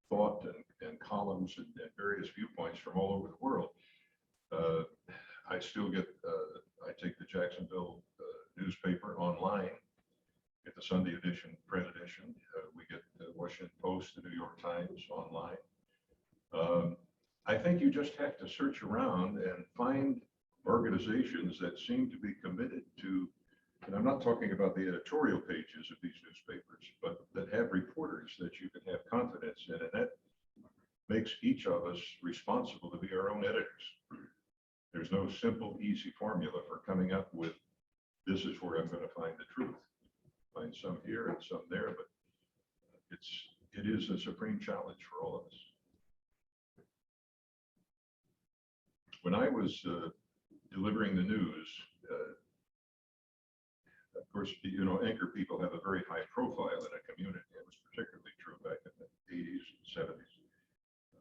J: thought and columns and various viewpoints from all over the world. I still get, I take the Jacksonville newspaper online, get the Sunday edition, print edition. We get the Washington Post, the New York Times online. I think you just have to search around and find organizations that seem to be committed to, and I'm not talking about the editorial pages of these newspapers, but that have reporters that you can have confidence in, and that makes each of us responsible to be our own editors. There's no simple, easy formula for coming up with, this is where I'm going to find the truth. Find some here and some there, but it is a supreme challenge for all of us. When I was delivering the news, of course, anchor people have a very high profile in a community. It was particularly true back in the 80s and 70s.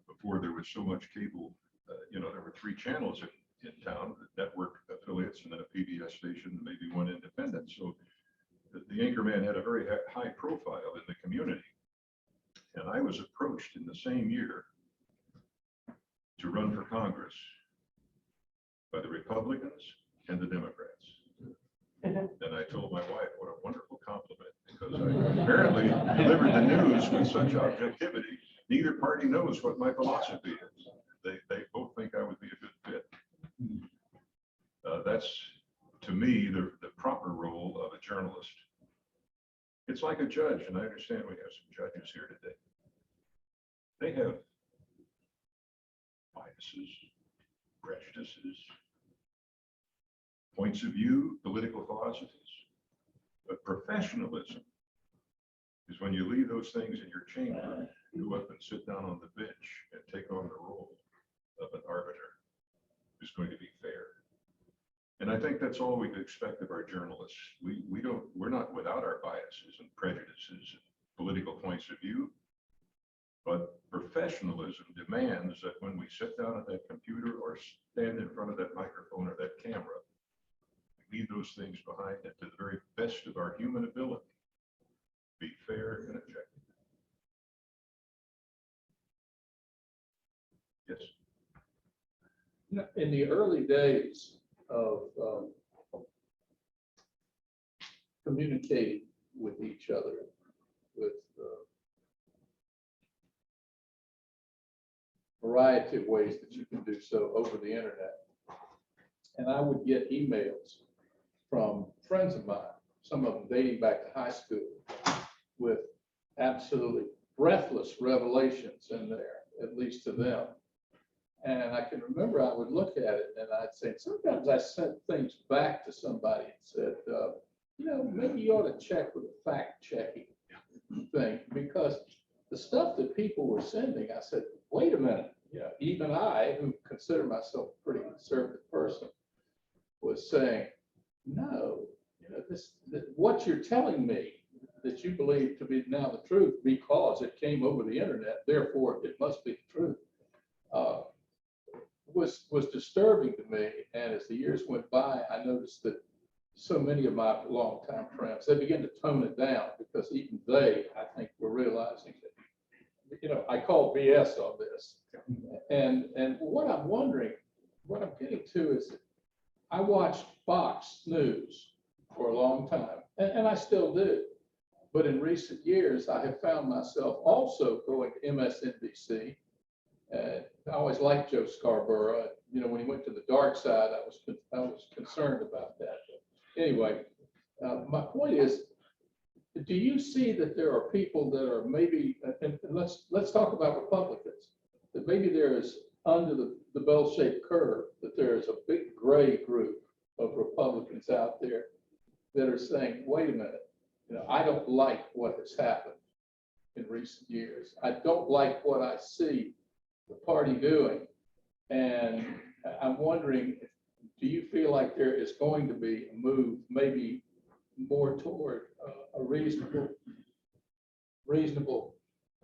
J: Before there was so much cable, there were 3 channels in town, the network affiliates, and then a PBS station, and maybe one independent. So the anchorman had a very high profile in the community. And I was approached in the same year to run for Congress by the Republicans and the Democrats. And I told my wife, what a wonderful compliment, because I apparently delivered the news with such objectivity. Neither party knows what my philosophy is. They both think I would be a good fit. That's, to me, the proper role of a journalist. It's like a judge, and I understand we have some judges here today. They have biases, prejudices, points of view, political philosophies. But professionalism is when you leave those things in your chamber, go up and sit down on the bench and take on the role of an arbiter who's going to be fair. And I think that's all we can expect of our journalists. We're not without our biases and prejudices and political points of view, but professionalism demands that when we sit down at that computer or stand in front of that microphone or that camera, we leave those things behind and to the very best of our human ability, be fair and objective. Yes.
E: In the early days of communicating with each other, with a variety of ways that you can do so over the internet. And I would get emails from friends of mine, some of them dating back to high school, with absolutely breathless revelations in there, at least to them. And I can remember I would look at it and I'd say, sometimes I sent things back to somebody and said, maybe you ought to check with the fact checking thing, because the stuff that people were sending, I said, wait a minute, even I, who consider myself a pretty conservative person, was saying, no, what you're telling me that you believe to be now the truth because it came over the internet, therefore it must be the truth, was disturbing to me. And as the years went by, I noticed that so many of my longtime friends, they began to tone it down, because even they, I think, were realizing that, I call BS on this. And what I'm wondering, what I'm getting to is that I watched Fox News for a long time, and I still do. But in recent years, I have found myself also going to MSNBC. I always liked Joe Scarborough. When he went to the dark side, I was concerned about that. But anyway, my point is, do you see that there are people that are maybe, and let's talk about Republicans, that maybe there is under the bell-shaped curve, that there is a big gray group of Republicans out there that are saying, wait a minute, I don't like what has happened in recent years. I don't like what I see the party doing. And I'm wondering, do you feel like there is going to be a move maybe more toward a reasonable?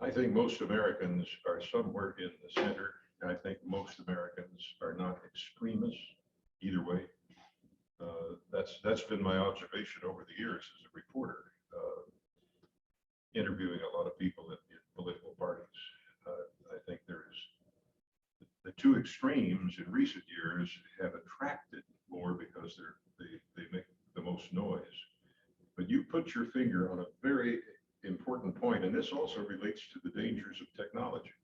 J: I think most Americans are somewhere in the center. And I think most Americans are not extremists either way. That's been my observation over the years as a reporter, interviewing a lot of people in political parties. I think there's the two extremes in recent years have attracted more because they make the most noise. But you put your finger on a very important point, and this also relates to the dangers of technology.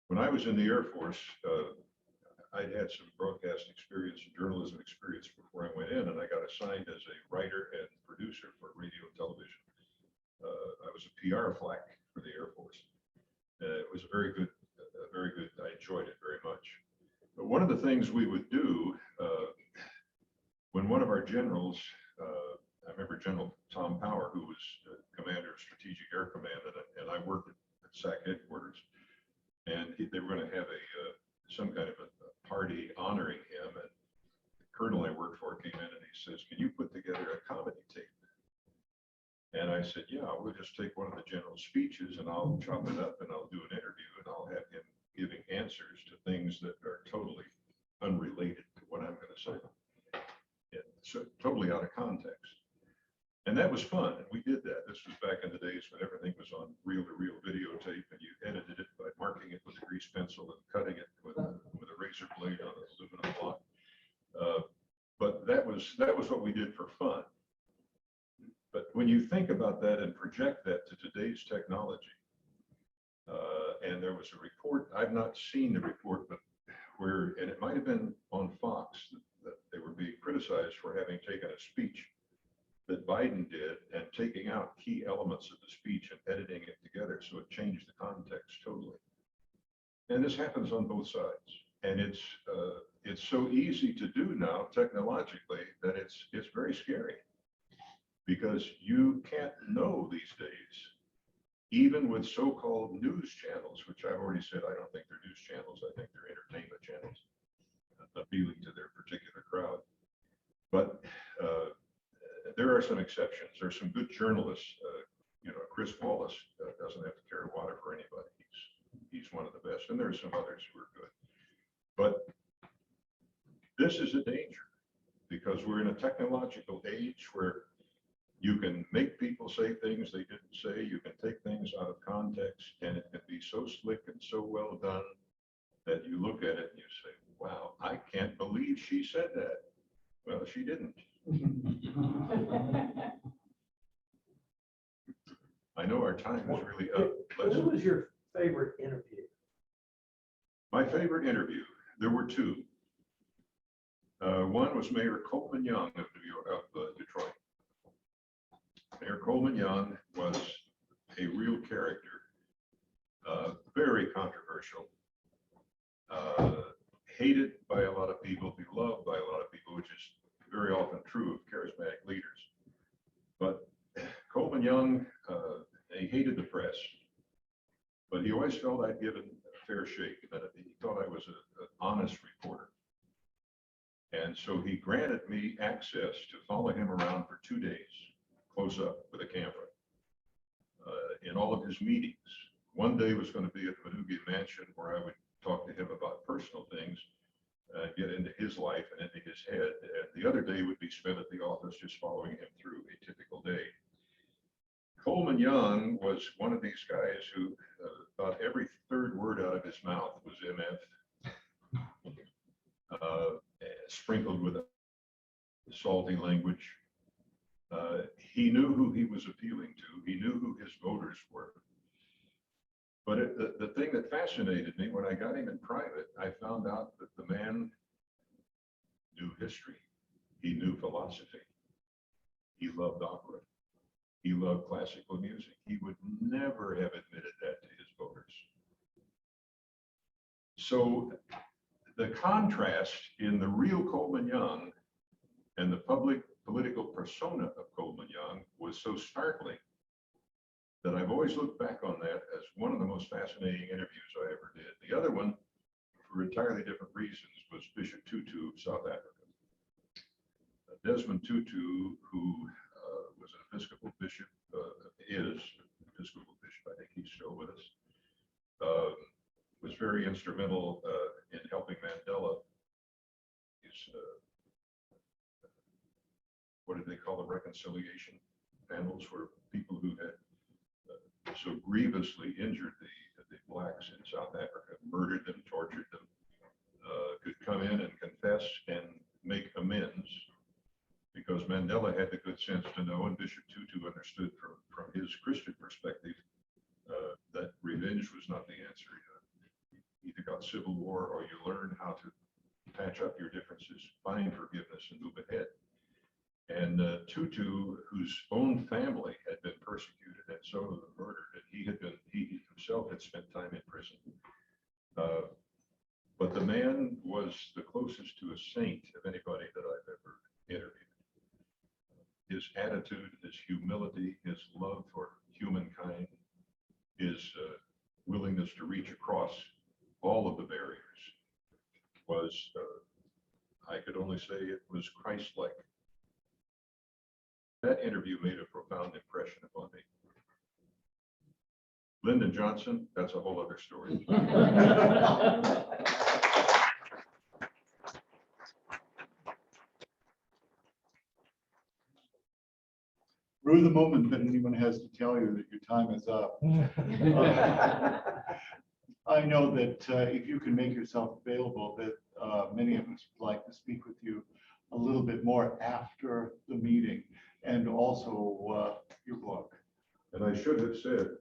J: When I was in the Air Force, I'd had some broadcast experience and journalism experience before I went in, and I got assigned as a writer and producer for radio and television. I was a PR flack for the Air Force. It was very good. I enjoyed it very much. But one of the things we would do when one of our generals, I remember General Tom Power, who was commander of Strategic Air Command, and I worked at SAC headquarters, and they were going to have some kind of a party honoring him. And the colonel I worked for came in and he says, "Can you put together a comedy tape?" And I said, "Yeah, we'll just take one of the general's speeches and I'll chop it up and I'll do an interview and I'll have him giving answers to things that are totally unrelated to what I'm going to say. Yeah, so totally out of context." And that was fun. And we did that. This was back in the days when everything was on reel-to-reel videotape and you edited it by marking it with a grease pencil and cutting it with a razor blade on an aluminum block. But that was what we did for fun. But when you think about that and project that to today's technology, and there was a report, I've not seen the report, but and it might have been on Fox, that they were being criticized for having taken a speech that Biden did and taking out key elements of the speech and editing it together so it changed the context totally. And this happens on both sides. And it's so easy to do now technologically that it's very scary, because you can't know these days, even with so-called news channels, which I've already said I don't think they're news channels, I think they're entertainment channels, appealing to their particular crowd. But there are some exceptions. There's some good journalists. Chris Wallace doesn't have to carry water for anybody. He's one of the best, and there are some others who are good. But this is a danger, because we're in a technological age where you can make people say things they didn't say. You can take things out of context, and it can be so slick and so well done that you look at it and you say, "Wow, I can't believe she said that." Well, she didn't. I know our time is really up.
I: Who was your favorite interview?
J: My favorite interview, there were two. One was Mayor Coleman Young of Detroit. Mayor Coleman Young was a real character, very controversial, hated by a lot of people, beloved by a lot of people, which is very often true of charismatic leaders. But Coleman Young, he hated the press, but he always felt I'd given a fair shake, that he thought I was an honest reporter. And so he granted me access to follow him around for 2 days, close up with a camera, in all of his meetings. One day was going to be at the Manugian Mansion, where I would talk to him about personal things, get into his life and into his head. And the other day would be spent at the office just following him through a typical day. Coleman Young was one of these guys who about every third word out of his mouth was MF, sprinkled with a salty language. He knew who he was appealing to. He knew who his voters were. But the thing that fascinated me when I got him in private, I found out that the man knew history. He knew philosophy. He loved opera. He loved classical music. He would never have admitted that to his voters. So the contrast in the real Coleman Young and the public political persona of Coleman Young was so startling that I've always looked back on that as one of the most fascinating interviews I ever did. The other one, for entirely different reasons, was Bishop Tutu of South Africa. Desmond Tutu, who was an Episcopal bishop, is an Episcopal bishop, I think he's still with us, was very instrumental in helping Mandela. His, what did they call the reconciliation panels, where people who had so grievously injured the blacks in South Africa, murdered them, tortured them, could come in and confess and make amends, because Mandela had the good sense to know, and Bishop Tutu understood from his Christian perspective, that revenge was not the answer. You either got civil war or you learn how to patch up your differences, find forgiveness, and move ahead. And Tutu, whose own family had been persecuted and some of them murdered, and he himself had spent time in prison. But the man was the closest to a saint of anybody that I've ever interviewed. His attitude, his humility, his love for humankind, his willingness to reach across all of the barriers was, I could only say it was Christ-like. That interview made a profound impression upon me. Lyndon Johnson, that's a whole other story.
A: Rue the moment that anyone has to tell you that your time is up. I know that if you can make yourself available, that many of us would like to speak with you a little bit more after the meeting, and also your book.
J: And I should have said,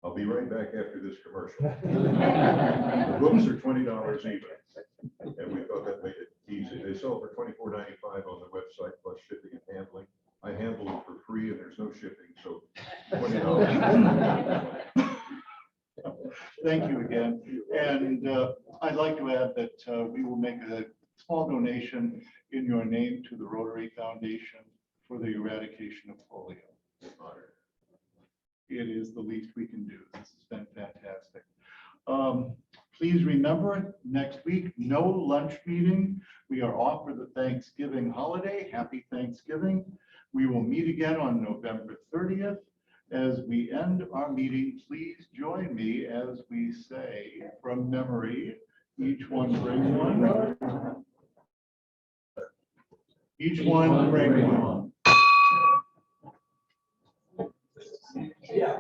J: I'll be right back after this commercial. The books are $20 even, and we thought that made it easy. They sell for $24.95 on the website plus shipping and handling. I handle it for free and there's no shipping, so $20.
A: Thank you again. And I'd like to add that we will make a small donation in your name to the Rotary Foundation for the eradication of polio. It is the least we can do. This has been fantastic. Please remember, next week, no lunch meeting. We are off for the Thanksgiving holiday. Happy Thanksgiving. We will meet again on November 30th. As we end our meeting, please join me as we say from memory, each one bring one. Each one bring one.
G: Yeah.